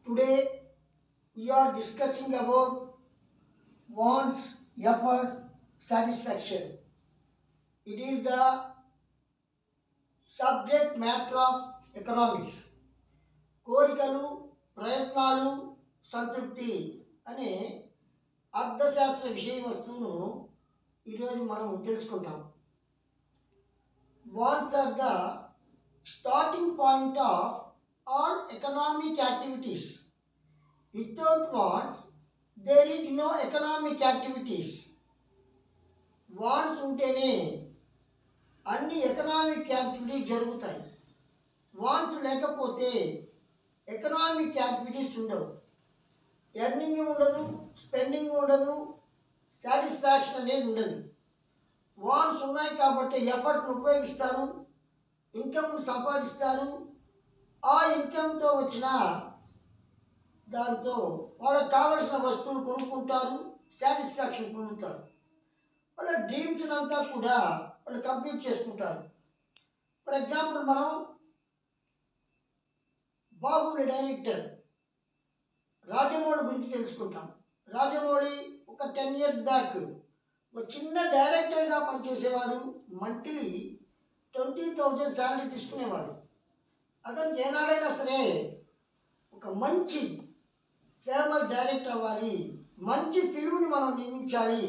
Today we are discussing about wants, efforts, satisfaction. It is the subject matter of economics. కోరికలు, ప్రయత్నాలు, సంతృప్తి అనే అర్థశాస్త్ర విషయ వస్తువును ఈరోజు మనం తెలుసుకుంటాం. Wants are the starting point of all economic activities. Without wants there is no economic activities. Wants ఉంటేనే అన్ని ఎకనామిక్ యాక్టివిటీస్ జరుగుతాయి. వాట్స్ లేకపోతే ఎకనామిక్ యాక్టివిటీస్ ఉండవు. ఎర్నింగ్ ఉండదు, స్పెండింగ్ ఉండదు, సాటిస్ఫాక్షన్ అనేది ఉండదు. వాట్స్ ఉన్నాయి కాబట్టి ఎఫర్ట్స్ ఉపయోగిస్తారు, ఇన్కమ్ సంపాదిస్తారు. ఆ ఇన్కమ్తో వచ్చిన దాంతో వాళ్ళకి కావలసిన వస్తువులు కొనుక్కుంటారు, సాటిస్ఫాక్షన్ పొందుతారు. వాళ్ళ డ్రీమ్స్ అంతా కూడా వాళ్ళు కంప్లీట్ చేసుకుంటారు. ఫర్ ఎగ్జాంపుల్ మనం బాహుబలి డైరెక్టర్ రాజమౌళి గురించి తెలుసుకుంటాం. రాజమౌళి ఒక 10 years బ్యాక్ ఒక చిన్న డైరెక్టర్గా పనిచేసేవాడు. మంత్లీ 20,000 శాలరీ తీసుకునేవాడు. అతనికి ఏనాడైనా సరే ఒక మంచి ఫేమస్ డైరెక్టర్ అవ్వాలి, మంచి ఫిల్మ్ని మనం నిర్మించాలి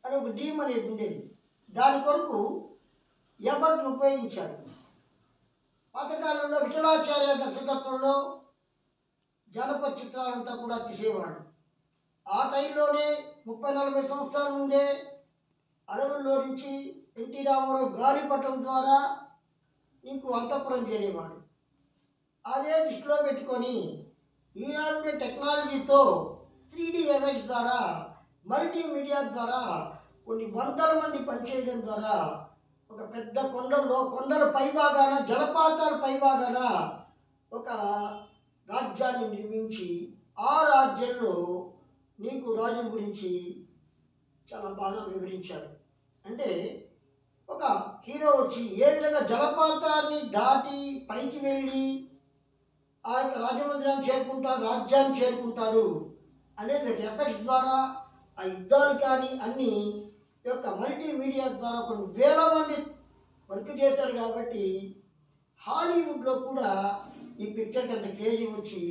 అని ఒక డ్రీమ్ అనేది ఉండేది. దాని కొరకు ఎఫర్ట్ని ఉపయోగించాడు. పాతకాలంలో విఠలాచార్య దర్శకత్వంలో జానపద చిత్రాలంతా కూడా తీసేవాడు. ఆ టైంలోనే 30-40 సంవత్సరాల ముందే అడవుల్లో నుంచి ఎన్టీ రామారావు గాలిపటం ద్వారా నీకు అంతఃపురం చేరేవాడు. అదే దృష్టిలో పెట్టుకొని ఈనాడు టెక్నాలజీతో 3D ఎఫెక్ట్స్ ద్వారా, మల్టీమీడియా ద్వారా కొన్ని వందల మంది పనిచేయడం ద్వారా ఒక పెద్ద కొండల పైభాగాన, జలపాతాల పైభాగాన ఒక రాజ్యాన్ని నిర్మించి ఆ రాజ్యంలో నీకు రాజుల గురించి చాలా బాగా వివరించాడు. అంటే ఒక హీరో వచ్చి ఏ విధంగా జలపాతాన్ని దాటి పైకి వెళ్ళి ఆ యొక్క రాజమందిరాన్ని చేరుకుంటాడు, రాజ్యాన్ని చేరుకుంటాడు అనేది ఒక ఎఫెక్ట్స్ ద్వారా, ఆ యుద్ధాలు కానీ అన్నీ యొక్క మల్టీమీడియా ద్వారా కొన్ని వేల మంది వర్క్ చేశారు. కాబట్టి హాలీవుడ్లో కూడా ఈ పిక్చర్కి అంత క్రేజీ వచ్చి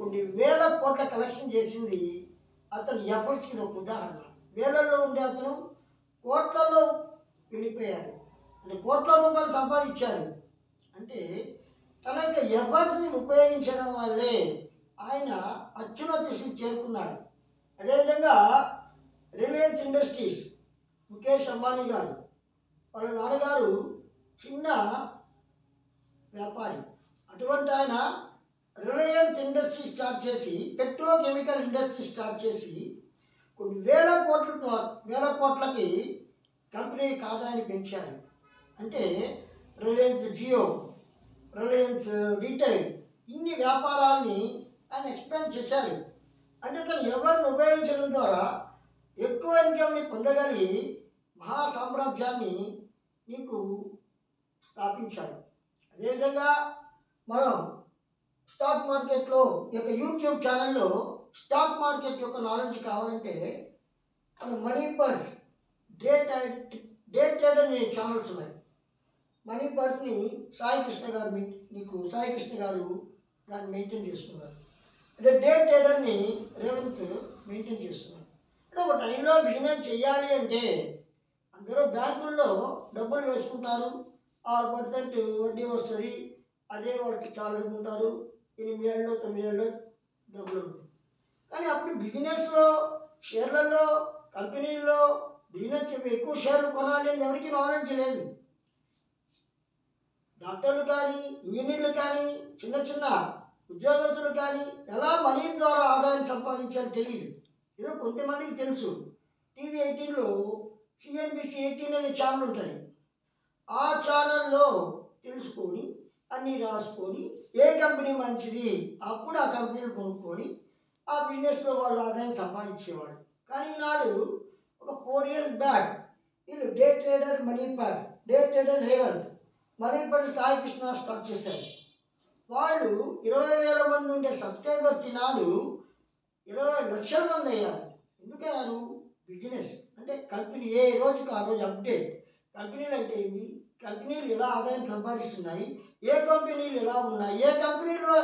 కొన్ని వేల కోట్ల కలెక్షన్ చేసింది అతని ఎఫర్ట్స్కి ఒక ఉదాహరణ. వేలల్లో ఉండే అతను కోట్లలో వెళ్ళిపోయాడు, అంటే కోట్ల రూపాయలు సంపాదించాడు. అంటే తన యొక్క ఎఫర్ట్స్ని ఉపయోగించడం వల్లే ఆయన అత్యున్నత స్థితికి చేరుకున్నాడు. అదేవిధంగా రిలయన్స్ ఇండస్ట్రీస్, ముఖేష్ అంబానీ గారు, వాళ్ళ నాన్నగారు చిన్న వ్యాపారి. అటువంటి ఆయన రిలయన్స్ ఇండస్ట్రీ స్టార్ట్ చేసి, పెట్రోకెమికల్ ఇండస్ట్రీ స్టార్ట్ చేసి కొన్ని వేల కోట్లకి కంపెనీకి ఆదాయాన్ని పెంచాడు. అంటే రిలయన్స్ జియో, రిలయన్స్ రీటైల్, ఇన్ని వ్యాపారాలని ఆయన ఎక్స్పాండ్ చేశాడు. అంటే తను ఎవరిని ఉపయోగించడం ద్వారా ఎక్కువ ఇన్కమ్ని పొందగలిగి మహా సామ్రాజ్యాన్ని నీకు స్థాపించాడు. అదేవిధంగా మనం స్టాక్ మార్కెట్లో యొక్క యూట్యూబ్ ఛానల్లో స్టాక్ మార్కెట్ యొక్క నాలెడ్జ్ కావాలంటే మన మనీ పర్స్, డే ట్రేడర్ అనే ఛానల్స్ ఉన్నాయి. మనీ పర్స్ని సాయి కృష్ణ గారు దాన్ని మెయింటైన్ చేస్తున్నారు. అదే డే ట్రేడర్ని రేవంత్ మెయింటైన్ చేస్తున్నారు. అంటే ఒక టైంలో బిజినెస్ చేయాలి అంటే అందరూ బ్యాంకుల్లో డబ్బులు వేసుకుంటారు, 6% వడ్డీ వస్తుంది, అదే వాళ్ళకి చాలా అనుకుంటారు. 8 ఏళ్ళు 9 ఏళ్ళు డబ్బులు ఉంటుంది. కానీ అప్పుడు బిజినెస్లో, షేర్లలో, కంపెనీల్లో బిజినెస్ ఎక్కువ షేర్లు కొనాలి అని ఎవరికి నాలెడ్జ్ లేదు. డాక్టర్లు కానీ, ఇంజనీర్లు కానీ, చిన్న చిన్న ఉద్యోగస్తులు కానీ ఎలా మనీ ద్వారా ఆదాయం సంపాదించాలో తెలియదు. ఏదో కొంతమందికి తెలుసు. టీవీ 18లో CNBC 18 అనే ఛానల్ ఉంటుంది. ఆ ఛానల్లో తెలుసుకొని అన్నీ రాసుకొని ఏ కంపెనీ మంచిది అప్పుడు ఆ కంపెనీలు కొనుక్కొని ఆ బిజినెస్లో వాళ్ళు ఆదాయం సంపాదించేవాడు. కానీ ఈనాడు ఒక 4 years బ్యాక్ వీళ్ళు day trader Revanth, money per Sai Krishna start చేశారు. వాళ్ళు 20,000 మంది ఉండే సబ్స్క్రైబర్స్ ఈనాడు 20 లక్షల మంది అయ్యారు. ఎందుకయ్యారు? బిజినెస్ అంటే కంపెనీ ఏ రోజుకి ఆ రోజు అప్డేట్. కంపెనీలు అంటే ఏంది? కంపెనీలు ఎలా ఆదాయం సంపాదిస్తున్నాయి, ఏ కంపెనీలు ఎలా ఉన్నాయి, ఏ కంపెనీలో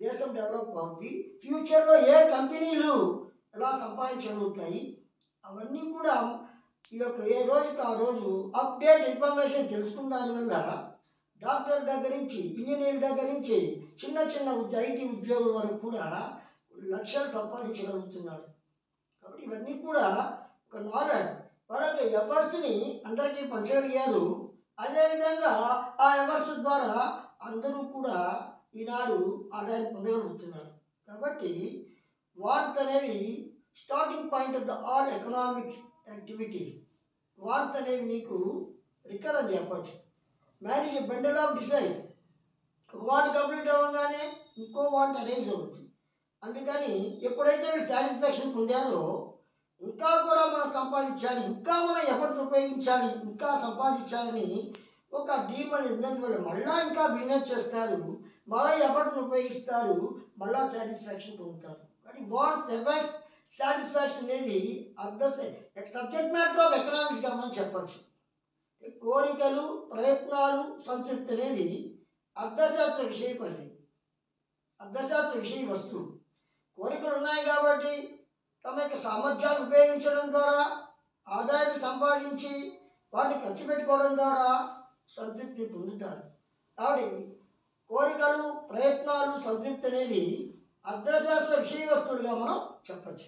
దేశం డెవలప్ అవుతుంది, ఫ్యూచర్లో ఏ కంపెనీలు ఎలా సంపాదించగలుగుతాయి, అవన్నీ కూడా ఈ యొక్క ఏ రోజుకి ఆ రోజు అప్డేట్ ఇన్ఫర్మేషన్ తెలుసుకున్న దానివల్ల డాక్టర్ దగ్గర నుంచి ఇంజనీర్ దగ్గర నుంచి చిన్న చిన్న ఐటీ ఉద్యోగుల వరకు కూడా లక్షలు సంపాదించగలుగుతున్నారు. కాబట్టి ఇవన్నీ కూడా ఒక నాలెడ్జ్. వాళ్ళకి ఎఫర్ట్స్ని అందరికీ పంచగలిగారు. అదేవిధంగా ఆ ఎఫర్ట్స్ ద్వారా అందరూ కూడా ఈనాడు ఆదాయం పొందగలుగుతున్నారు. కాబట్టి వార్త్ అనేది starting point of the all economics activities. Worth అనేవి నీకు రికర్ అని చెప్పచ్చు. Manage bundle of decide. ఒక వార్డ్ కంప్లీట్ అవ్వగానే ఇంకో వార్డ్ అరేంజ్ అవుతుంది. అందుకని ఎప్పుడైతే వీళ్ళు సాటిస్ఫాక్షన్ పొందారో ఇంకా కూడా మనం సంపాదించాలి, ఇంకా మనం ఎఫర్ట్స్ ఉపయోగించాలి, ఇంకా సంపాదించాలని ఒక డ్రీమ్ అని ఉన్నందు వల్ల మళ్ళీ ఇంకా బిజినెస్ చేస్తారు, మళ్ళీ ఎఫర్ట్స్ని ఉపయోగిస్తారు, మళ్ళీ సాటిస్ఫాక్షన్ పొందుతారు. కానీ వాట్స్ ఎఫెక్ట్ సాటిస్ఫాక్షన్ అనేది సబ్జెక్ట్ మ్యాటర్ ఆఫ్ ఎకనామిక్స్గా మనం చెప్పచ్చు. కోరికలు, ప్రయత్నాలు, సంతృప్తి అనేది అర్థశాస్త్ర విషయ పరిధి, అర్థశాస్త్ర విషయ వస్తువు. కోరికలు ఉన్నాయి కాబట్టి తమ యొక్క సామర్థ్యాన్ని ఉపయోగించడం ద్వారా ఆదాయాన్ని సంపాదించి వాటిని ఖర్చు పెట్టుకోవడం ద్వారా సంతృప్తి పొందుతారు. కాబట్టి కోరికలు, ప్రయత్నాలు, సంతృప్తి అనేది అర్థశాస్త్ర విషయ వస్తువులుగా మనం చెప్పచ్చు.